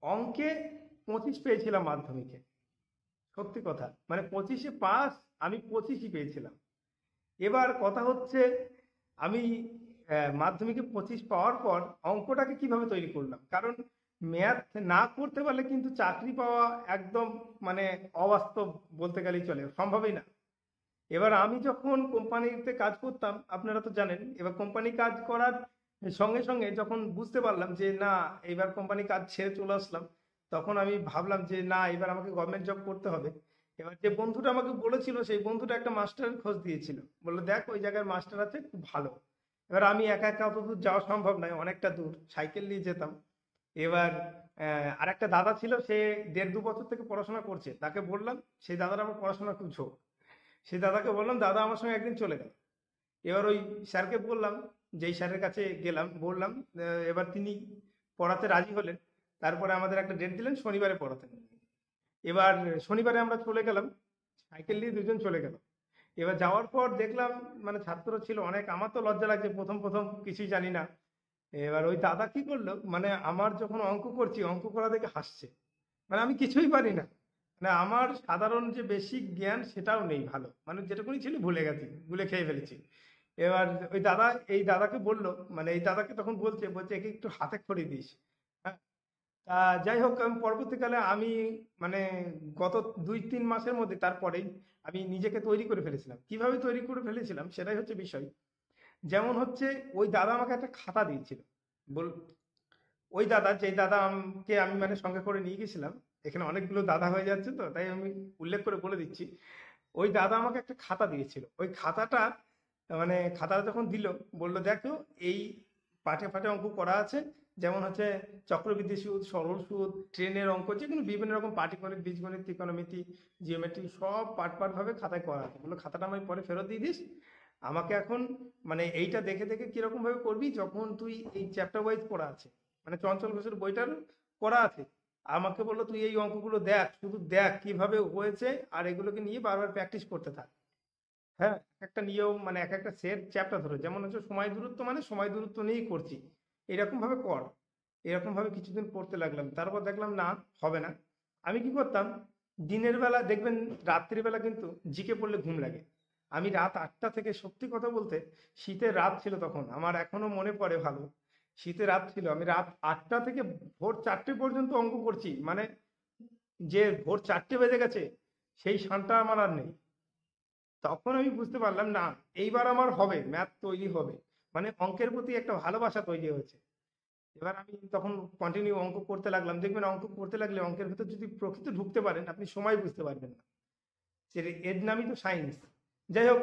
অঙ্কে 25 পেয়েছিলাম মাধ্যমিকে, সত্যি কথা, মানে 25-এ পাস, আমি 25ই পেয়েছিলাম। এবার কথা হচ্ছে, আমি মাধ্যমিকে 25 পাওয়ার পর অঙ্কটাকে কিভাবে তৈরি করলাম, কারণ ম্যাথ না করতে পারলে কিন্তু চাকরি পাওয়া একদম মানে অবাস্তব বলতে গেলেই চলে, সম্ভবই না। এবার আমি যখন কোম্পানিতে কাজ করতাম, আপনারা তো জানেন, এবার কোম্পানি কাজ করার সঙ্গে সঙ্গে যখন বুঝতে পারলাম যে না, এবার কোম্পানি কাজ ছেড়ে চলে আসলাম, তখন আমি ভাবলাম যে না, এবার আমাকে গভর্নমেন্ট জব করতে হবে। এবার যে বন্ধুটা আমাকে বলেছিল, সেই বন্ধুটা একটা মাস্টারের খোঁজ দিয়েছিল, বললো দেখ ওই জায়গায় মাস্টার আছে, খুব ভালো। এবার আমি একা একা অত দূর যাওয়া সম্ভব নয়, অনেকটা দূর সাইকেল নিয়ে যেতাম। এবার আরেকটা দাদা ছিল, সে 1.5-2 বছর থেকে পড়াশোনা করছে, তাকে বললাম, সেই দাদার আমার পড়াশোনা খুব ঝোঁক, সেই দাদাকে বললাম দাদা আমার সঙ্গে একদিন চলে গেল। এবার ওই স্যারকে বললাম, যেই স্যারের কাছে গেলাম বললাম, এবার তিনি পড়াতে রাজি হলেন। তারপরে আমাদের একটা ডেট দিলেন, শনিবারে পড়াতেন। এবার শনিবারে আমরা চলে গেলাম, সাইকেল নিয়ে দুজন চলে গেলাম। এবার যাওয়ার পর দেখলাম, মানে ছাত্র ছিল অনেক, আমার তো লজ্জা লাগছে, প্রথম প্রথম কিছুই জানি না। এবার ওই দাদা কি করলো, মানে আমার যখন অঙ্ক করছি, অঙ্ক করা দেখে হাসছে, মানে আমি কিছুই পারি না, মানে আমার সাধারণ যে বেসিক জ্ঞান সেটাও নেই ভালো, মানে যেটুকুনি ছিল ভুলে গেছি, ভুলে খেয়ে ফেলেছি। এবার ওই দাদা, এই দাদাকে বললো, মানে এই দাদাকে তখন বলছে বলছে একে একটু হাতে খড়ি দিস। হ্যাঁ, তা যাই হোক, আমি পরবর্তীকালে আমি মানে গত 2-3 মাসের মধ্যে, তারপরেই আমি নিজেকে তৈরি করে ফেলেছিলাম। কিভাবে তৈরি করে ফেলেছিলাম সেটাই হচ্ছে বিষয়। যেমন হচ্ছে, ওই দাদা আমাকে একটা খাতা দিয়েছিল, বল, ওই দাদা, যেই দাদা আমাকে আমি মানে সঙ্গে করে নিয়ে গেছিলাম, এখানে অনেকগুলো দাদা হয়ে যাচ্ছে তো তাই আমি উল্লেখ করে বলে দিচ্ছি। ওই দাদা আমাকে একটা খাতা দিয়েছিল, ওই খাতাটা, মানে খাতাটা যখন দিল, বললো দেখো, এই পাঠে পাঠে অঙ্ক করা আছে, যেমন হচ্ছে চক্রবৃদ্ধি সুদ, সরল সুদ, ট্রেনের অঙ্ক, যেগুলো বিভিন্ন রকম পাটিগণিত, বীজগণিত, ত্রিকোণমিতি, জিওমেট্রি, সব পাট পাট ভাবে খাতায় করা আছে। বললো খাতাটা আমি পরে ফেরত দিয়ে দিস, আমাকে এখন মানে এইটা দেখে দেখে কিরকম ভাবে করবি, যখন তুই এই চ্যাপ্টার ওয়াইজ পড়া আছে, মানে চঞ্চল ঘোষের বইটার করা আছে, আমাকে বললো তুই এই অঙ্কগুলো দেখ, শুধু দেখ কিভাবে হয়েছে, আর এগুলোকে নিয়ে বারবার প্র্যাকটিস করতে থাক। হ্যাঁ, এক একটা নিয়ম, মানে এক একটা সেট চ্যাপ্টার ধরে, যেমন হচ্ছে সময় দূরত্ব, মানে সময় দূরত্ব নিয়েই করছি, এরকম ভাবে কর। এরকম ভাবে কিছুদিন পড়তে লাগলাম, তারপর দেখলাম না, হবে না। আমি কি করতাম, দিনের বেলা দেখবেন, রাত্রিবেলা কিন্তু জিকে পড়লে ঘুম লাগে। আমি রাত 8টা থেকে, সত্যি কথা বলতে, শীতের রাত ছিল তখন, আমার এখনো মনে পড়ে ভালো, শীতের রাত ছিল, আমি রাত 8টা থেকে ভোর 4টে পর্যন্ত অঙ্ক করছি, মানে যে ভোর 4টে বেজে গেছে সেই শানটা আমার আর নেই। তখন আমি বুঝতে পারলাম না, এইবার আমার হবে, ম্যাথ তৈরি হবে, মানে অঙ্কের প্রতি একটা ভালোবাসা তৈরি হয়েছে। এবার আমি তখন কন্টিনিউ অঙ্ক করতে লাগলাম, দেখবেন অঙ্ক করতে লাগলে অঙ্কের ভেতর যদি প্রকৃত ঢুকতে পারেন, আপনি সময় বুঝতে পারবেন না, সে এর নামই তো সায়েন্স। যাই হোক,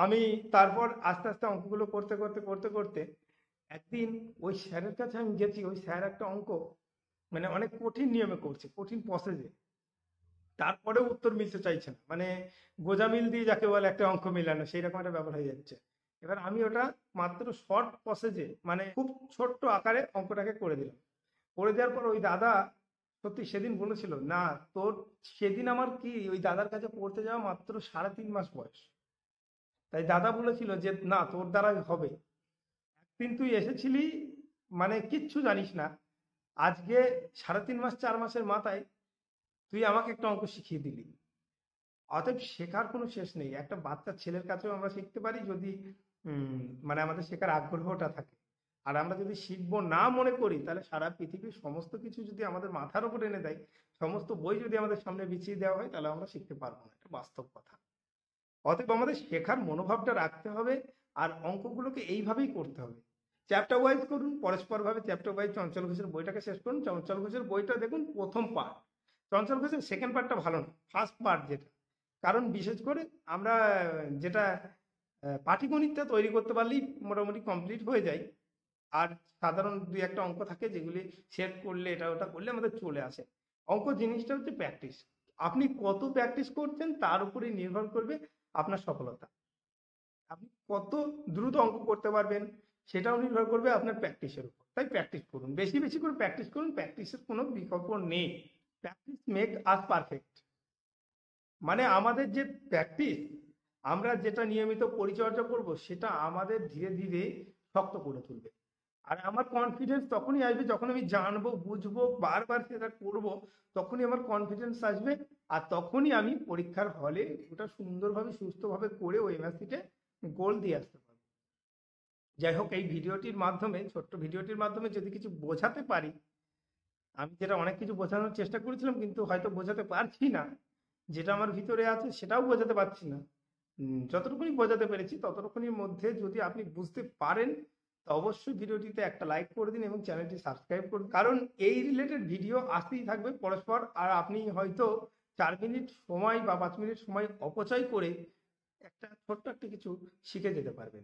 আমি তারপর আস্তে আস্তে অঙ্কগুলো করতে করতে করতে করতে একদিন ওই স্যারের কাছে আমি গেছি, ওই স্যার একটা অঙ্ক মানে অনেক কঠিন নিয়মে করছে, কঠিন প্রসেসে, তারপরেও উত্তর মিলতে চাইছে না, মানে গোজামিল দিয়ে যাকে বলে একটা অঙ্ক মিলানো, সেই রকম একটা ব্যাপার হয়ে যাচ্ছে। এবার আমি ওটা মাত্র শর্ট প্রসেসে, মানে খুব ছোট্ট আকারে অঙ্কটাকে করে দিলাম। করে দেওয়ার পর ওই দাদা সত্যি সেদিন বলেছিল, না তোর, সেদিন আমার কি ওই দাদার কাছে পড়তে যাওয়া মাত্র 3.5 মাস বয়স, তাই দাদা বলেছিল যে না, তোর দ্বারা হবে। একদিন তুই এসেছিলি, মানে কিচ্ছু জানিস না, আজকে 3.5 মাস 4 মাসের মাথায় তুই আমাকে একটা অঙ্ক শিখিয়ে দিলি। অতএব শেখার কোনো শেষ নেই, একটা বাচ্চা ছেলের কাছেও আমরা শিখতে পারি, যদি মানে আমাদের শেখার আগ্রহটা থাকে। আর আমরা যদি শিখবো না মনে করি, তাহলে সারা পৃথিবীর সমস্ত কিছু যদি আমাদের মাথার উপর এনে দেয়, সমস্ত বই যদি আমাদের সামনে বিছিয়ে দেওয়া হয়, তাহলে আমরা শিখতে পারবো না, এটা বাস্তব কথা। অতএব আমাদের শেখার মনোভাবটা রাখতে হবে, আর অঙ্কগুলোকে এইভাবেই করতে হবে, চ্যাপ্টার ওয়াইজ করুন, পরস্পর ভাবে চ্যাপ্টার ওয়াইজ। চঞ্চল ঘোষের বইটাকে শেষ করুন, চঞ্চল ঘোষের বইটা দেখুন প্রথম পার্ট, চঞ্চল ঘোষের সেকেন্ড পার্টটা ভালো না, ফার্স্ট পার্ট যেটা। কারণ বিশেষ করে আমরা যেটা পাটিগণিতটা তৈরি করতে পারলেই মোটামুটি কমপ্লিট হয়ে যায়। আর সাধারণ দুই একটা অঙ্ক থাকে, যেগুলি সেট করলে, এটা ওটা করলে আমাদের চলে আসে। অঙ্ক জিনিসটা হচ্ছে প্র্যাকটিস, আপনি কত প্র্যাকটিস করছেন তার উপরেই নির্ভর করবে আপনার সফলতা। আপনি কত দ্রুত অঙ্ক করতে পারবেন সেটাও নির্ভর করবে আপনার প্র্যাকটিসের উপর। তাই প্র্যাকটিস করুন, বেশি বেশি করে প্র্যাকটিস করুন, প্র্যাকটিসের কোনো বিকল্প নেই। প্র্যাকটিস মেক আস পারফেক্ট, মানে আমাদের যে প্র্যাকটিস, আমরা যেটা নিয়মিত পরিচর্যা করব, সেটা আমাদের ধীরে ধীরে শক্ত করে তুলবে। আর আমার কনফিডেন্স তখনই আসবে যখন আমি জানবো, বুঝবো, বারবার সেটা করব, তখনই আমার কনফিডেন্স আসবে। আর তখনই আমি পরীক্ষার হলে ওটা সুন্দরভাবে সুস্থভাবে করে ওই এমএসসিতে গোল দিয়ে আসতে পারবো। যাই হোক, এই ভিডিওটির মাধ্যমে, ছোট্ট ভিডিওটির মাধ্যমে যদি কিছু বোঝাতে পারি, আমি যেটা অনেক কিছু বোঝানোর চেষ্টা করেছিলাম কিন্তু হয়তো বোঝাতে পারছি না, যেটা আমার ভিতরে আছে সেটাও বোঝাতে পারছি না, যতটুকুনি বোঝাতে পেরেছি ততটুকুনির মধ্যে যদি আপনি বুঝতে পারেন, তো অবশ্যই ভিডিওটিতে একটা লাইক করে দিন এবং চ্যানেলটি সাবস্ক্রাইব করুন, কারণ এই রিলেটেড ভিডিও আসতেই থাকবে পরস্পর। আর আপনি হয়তো 4 মিনিট সময় বা 5 মিনিট সময় অপচয় করে একটা ছোট্ট একটা কিছু শিখে যেতে পারবেন।